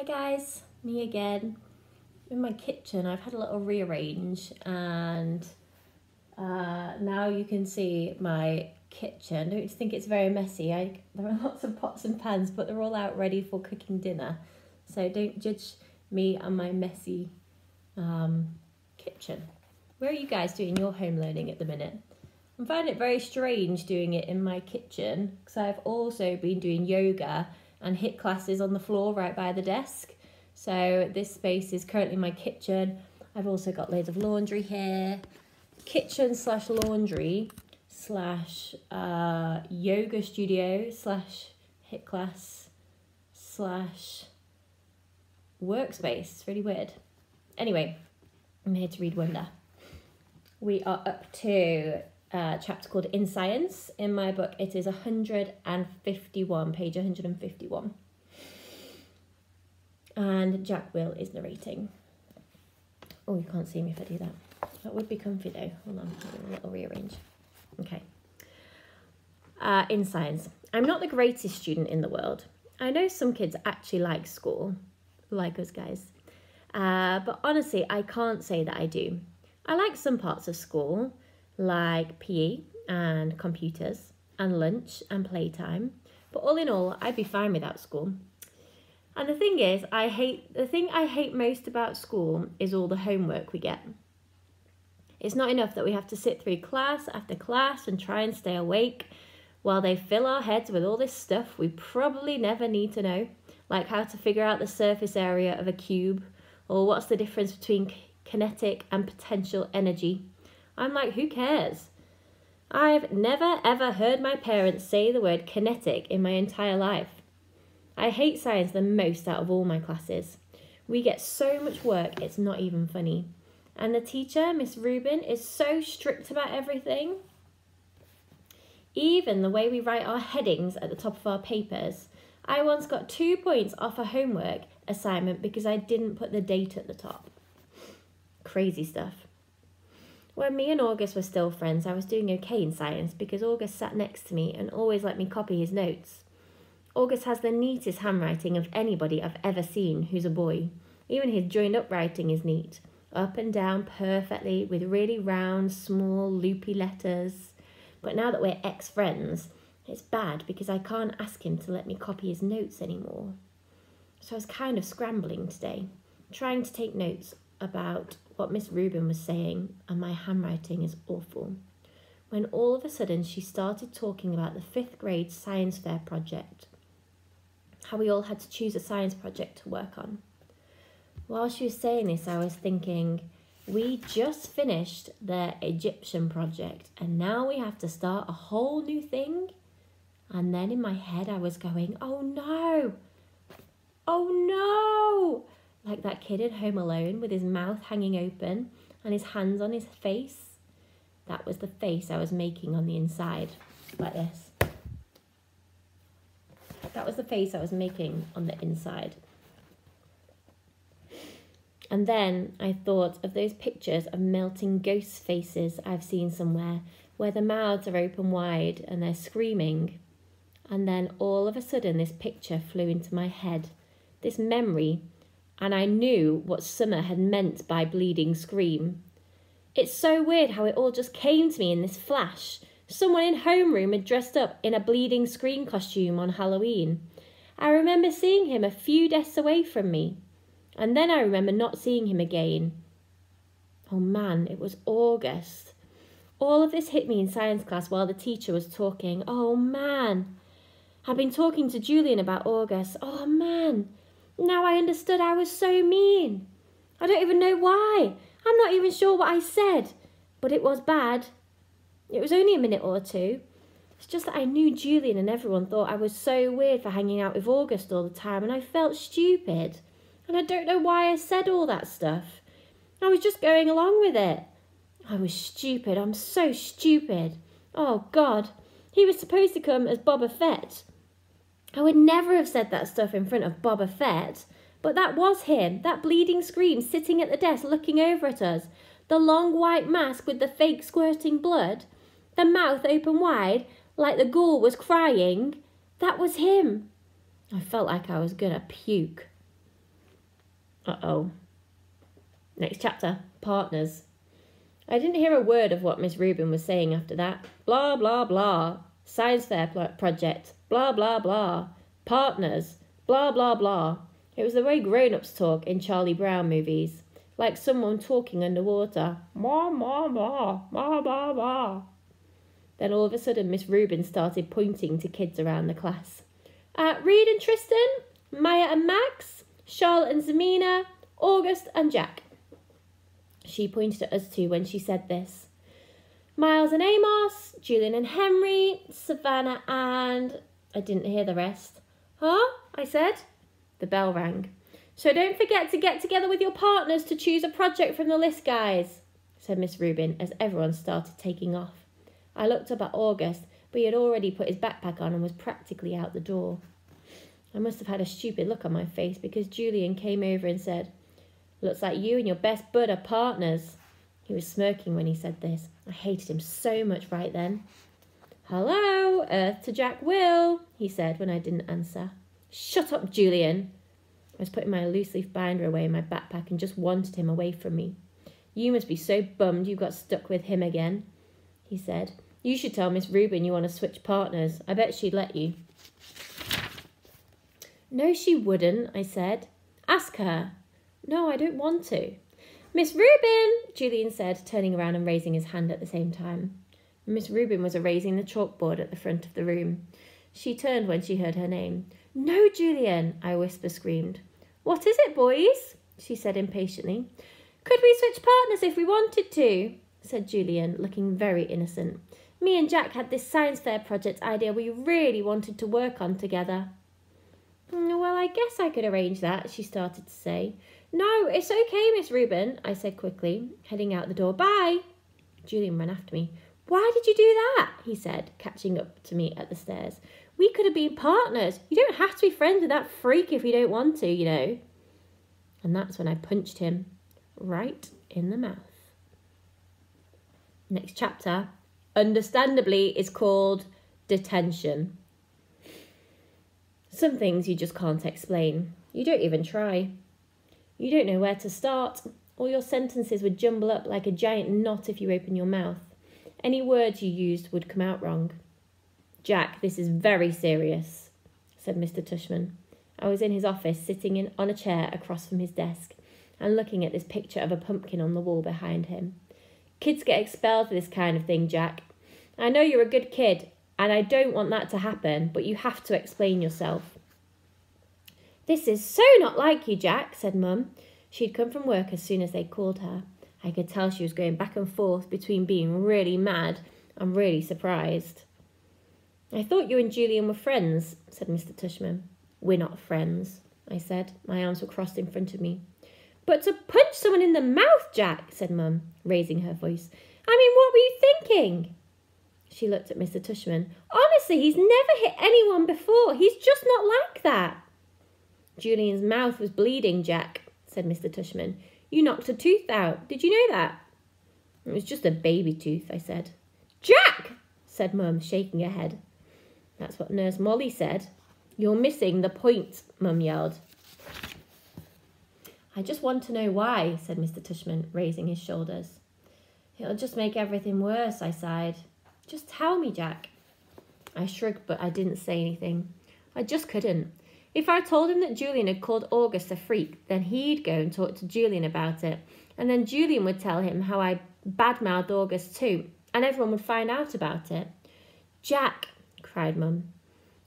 guys, me again. In my kitchen, I've had a little rearrange and now you can see my kitchen. Don't think it's very messy. There are lots of pots and pans, but they're all out ready for cooking dinner. So don't judge me and my messy kitchen. Where are you guys doing your home learning at the minute? I'm finding it very strange doing it in my kitchen because I've also been doing yoga and HIIT classes on the floor right by the desk. So this space is currently my kitchen. I've also got loads of laundry here. Kitchen slash laundry slash yoga studio slash HIIT class slash workspace. It's really weird. Anyway, I'm here to read Wonder. We are up to a chapter called In Science. In my book, it is 151, page 151. And Jack Will is narrating. Oh, you can't see me if I do that. That would be comfy though. Hold on, a little rearrange. Okay. In Science. I'm not the greatest student in the world. I know some kids actually like school, like us guys. But honestly, I can't say that I do. I like some parts of school, like PE and computers and lunch and playtime. But all in all, I'd be fine without school. And the thing is, the thing I hate most about school is all the homework we get. It's not enough that we have to sit through class after class and try and stay awake while they fill our heads with all this stuff we probably never need to know, like how to figure out the surface area of a cube or what's the difference between kinetic and potential energy. I'm like, who cares? I've never ever heard my parents say the word kinetic in my entire life. I hate science the most out of all my classes. We get so much work, it's not even funny. And the teacher, Miss Rubin, is so strict about everything. Even the way we write our headings at the top of our papers. I once got 2 points off a homework assignment because I didn't put the date at the top. Crazy stuff. When me and August were still friends, I was doing okay in science because August sat next to me and always let me copy his notes. August has the neatest handwriting of anybody I've ever seen who's a boy. Even his joined up writing is neat. Up and down perfectly with really round, small, loopy letters. But now that we're ex-friends, it's bad because I can't ask him to let me copy his notes anymore. So I was kind of scrambling today, trying to take notes about what Miss Rubin was saying, and my handwriting is awful. When all of a sudden she started talking about the 5th grade science fair project. How we all had to choose a science project to work on. While she was saying this, I was thinking, we just finished the Egyptian project and now we have to start a whole new thing. And then in my head I was going, oh no, like that kid in Home Alone with his mouth hanging open and his hands on his face. That was the face I was making on the inside, like this. That was the face I was making on the inside. And then I thought of those pictures of melting ghost faces I've seen somewhere, where the mouths are open wide and they're screaming. And then all of a sudden this picture flew into my head, this memory, and I knew what Summer had meant by bleeding scream. It's so weird how it all just came to me in this flash. Someone in homeroom had dressed up in a bleeding scream costume on Halloween. I remember seeing him a few desks away from me. And then I remember not seeing him again. Oh man, it was August. All of this hit me in science class while the teacher was talking. Oh man. I've been talking to Julian about August. Oh man. Now I understood I was so mean. I don't even know why. I'm not even sure what I said. But it was bad. It was only a minute or two. It's just that I knew Julian and everyone thought I was so weird for hanging out with August all the time and I felt stupid. And I don't know why I said all that stuff. I was just going along with it. I was stupid. I'm so stupid. Oh, God. He was supposed to come as Boba Fett. I would never have said that stuff in front of Boba Fett. But that was him. That bleeding scream sitting at the desk looking over at us. The long white mask with the fake squirting blood. The mouth open wide like the ghoul was crying. That was him. I felt like I was going to puke. Uh-oh. Next chapter, partners. I didn't hear a word of what Miss Rubin was saying after that. Blah, blah, blah. Science fair project. Blah, blah, blah. Partners. Blah, blah, blah. It was the way grown-ups talk in Charlie Brown movies. Like someone talking underwater. Ma, ma, ma. Ma, ma, ma. Then all of a sudden Miss Rubin started pointing to kids around the class. Reed and Tristan. Maya and Max. Charlotte and Zamina. August and Jack. She pointed at us two when she said this. Miles and Amos, Julian and Henry, Savannah and... I didn't hear the rest. Huh? I said. The bell rang. So don't forget to get together with your partners to choose a project from the list, guys, said Miss Rubin as everyone started taking off. I looked up at August, but he had already put his backpack on and was practically out the door. I must have had a stupid look on my face because Julian came over and said, Looks like you and your best bud are partners. He was smirking when he said this. I hated him so much right then. Hello, Earth to Jack Will, he said when I didn't answer. Shut up, Julian. I was putting my loose leaf binder away in my backpack and just wanted him away from me. You must be so bummed you got stuck with him again, he said. You should tell Miss Rubin you want to switch partners. I bet she'd let you. No, she wouldn't, I said. Ask her. No, I don't want to. Miss Rubin, Julian said, turning around and raising his hand at the same time. Miss Rubin was erasing the chalkboard at the front of the room. She turned when she heard her name. No, Julian, I whisper-screamed. What is it, boys? She said impatiently. Could we switch partners if we wanted to? Said Julian, looking very innocent. Me and Jack had this science fair project idea we really wanted to work on together. Well, I guess I could arrange that, she started to say. No, it's okay, Miss Rubin, I said quickly, heading out the door. Bye. Julian ran after me. Why did you do that? He said, catching up to me at the stairs. We could have been partners. You don't have to be friends with that freak if you don't want to, you know. And that's when I punched him right in the mouth. Next chapter, understandably, is called Detention. Some things you just can't explain. You don't even try. You don't know where to start. All your sentences would jumble up like a giant knot if you open your mouth. Any words you used would come out wrong. Jack, this is very serious, said Mr. Tushman. I was in his office, sitting on a chair across from his desk and looking at this picture of a pumpkin on the wall behind him. Kids get expelled for this kind of thing, Jack. I know you're a good kid, and I don't want that to happen, but you have to explain yourself. This is so not like you, Jack, said Mum. She'd come from work as soon as they called her. I could tell she was going back and forth between being really mad and really surprised. I thought you and Julian were friends, said Mr. Tushman. We're not friends, I said. My arms were crossed in front of me. But to punch someone in the mouth, Jack, said Mum, raising her voice. I mean, what were you thinking? She looked at Mr. Tushman. Honestly, he's never hit anyone before. He's just not like that. Julian's mouth was bleeding, Jack, said Mr. Tushman. You knocked a tooth out. Did you know that? It was just a baby tooth, I said. Jack, said Mum, shaking her head. That's what Nurse Molly said. You're missing the point, Mum yelled. I just want to know why, said Mr. Tushman, raising his shoulders. It'll just make everything worse, I sighed. Just tell me, Jack. I shrugged, but I didn't say anything. I just couldn't. If I told him that Julian had called August a freak, then he'd go and talk to Julian about it. And then Julian would tell him how I badmouthed August too, and everyone would find out about it. Jack, cried Mum.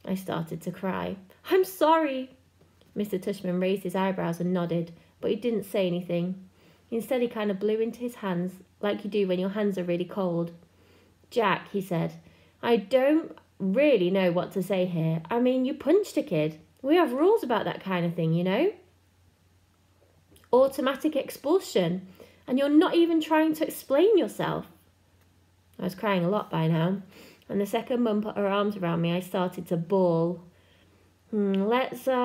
I started to cry. I'm sorry. Mr. Tushman raised his eyebrows and nodded, but he didn't say anything. Instead, he kind of blew into his hands, like you do when your hands are really cold. Jack, he said, I don't really know what to say here. I mean, you punched a kid. We have rules about that kind of thing, you know. Automatic expulsion. And you're not even trying to explain yourself. I was crying a lot by now. And the second Mum put her arms around me, I started to bawl. Let's, said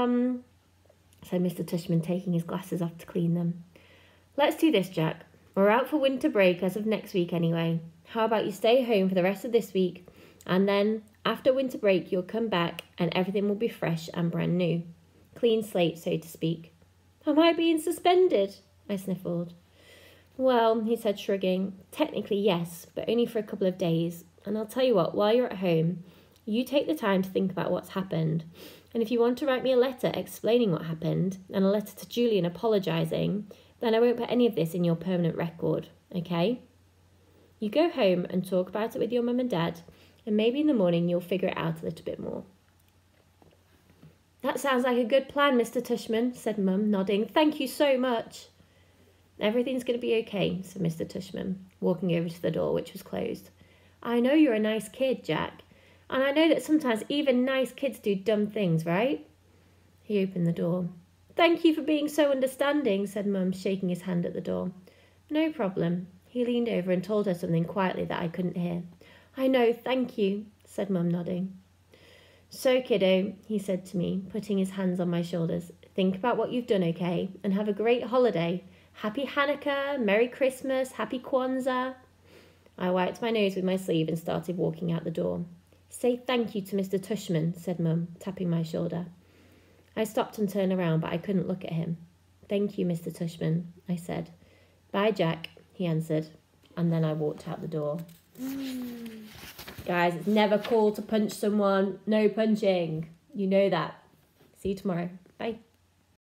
Mr. Tushman, taking his glasses off to clean them. Let's do this, Jack. We're out for winter break as of next week anyway. How about you stay home for the rest of this week, and then after winter break you'll come back and everything will be fresh and brand new. Clean slate, so to speak. Am I being suspended? I sniffled. Well, he said, shrugging, technically yes, but only for a couple of days. And I'll tell you what, while you're at home, you take the time to think about what's happened. And if you want to write me a letter explaining what happened, and a letter to Julian apologising, then I won't put any of this in your permanent record, okay? You go home and talk about it with your mum and dad, and maybe in the morning you'll figure it out a little bit more. That sounds like a good plan, Mr. Tushman, said Mum, nodding. Thank you so much. Everything's going to be okay, said Mr. Tushman, walking over to the door, which was closed. I know you're a nice kid, Jack, and I know that sometimes even nice kids do dumb things, right? He opened the door. Thank you for being so understanding, said Mum, shaking his hand at the door. No problem. He leaned over and told her something quietly that I couldn't hear. I know, thank you, said Mum, nodding. So, kiddo, he said to me, putting his hands on my shoulders, think about what you've done, okay? And have a great holiday. Happy Hanukkah, Merry Christmas, Happy Kwanzaa. I wiped my nose with my sleeve and started walking out the door. Say thank you to Mr. Tushman, said Mum, tapping my shoulder. I stopped and turned around, but I couldn't look at him. Thank you, Mr. Tushman, I said. Bye, Jack, he answered, and then I walked out the door. Guys, it's never cool to punch someone. No punching. You know that. See you tomorrow. Bye.